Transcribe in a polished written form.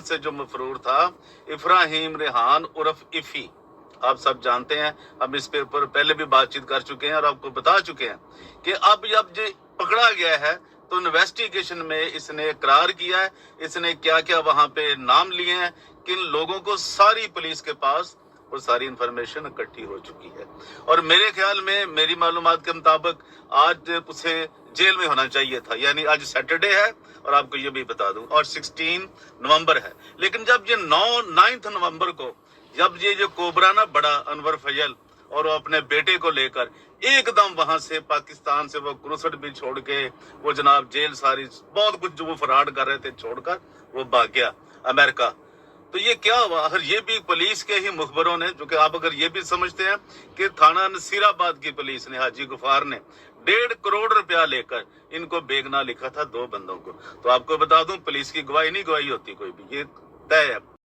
سے جو مفرور تھا افراہیم ریحان عرف افی، آپ سب جانتے ہیں، ہم اس پہ پہلے بھی بات چیت کر چکے ہیں اور آپ کو بتا چکے ہیں کہ اب جب یہ پکڑا گیا ہے تو انویسٹیگیشن میں اس نے اقرار کیا ہے، اس نے کیا کیا وہاں پہ نام لیے ہیں، کن لوگوں کو، ساری پولیس کے پاس وہ ساری انفارمیشن اکٹھی ہو چکی ہے، اور میرے خیال میں، میری معلومات کے مطابق آج اسے جیل میں ہونا چاہیے تھا، یعنی آج سیٹرڈے ہے اور آپ کو یہ بھی بتا دوں، اور 16 نومبر ہے، لیکن جب یہ 9 نومبر کو جب یہ جو کوبرا نا بڑا انور فیضل اور وہ اپنے بیٹے کو لے کر ایک دم وہاں سے پاکستان سے وہ کرسٹ بھی چھوڑ کے وہ جناب جیل ساری بہت کچھ جو وہ فراڈ کر رہے تھے چھوڑ کر وہ بھاگ گیا امریکہ، تو یہ کیا ہوا؟ اگر یہ بھی پولیس کے ہی مخبروں نے، جو کہ آپ اگر یہ بھی سمجھتے ہیں کہ تھانہ نصیر آباد کی پولیس نے، حاجی غفار نے 1.5 کروڑ روپیہ لے کر ان کو بیگنا لکھا تھا 2 بندوں کو، تو آپ کو بتا دوں پولیس کی گواہی نہیں گواہی ہوتی کوئی بھی، یہ طے ہے۔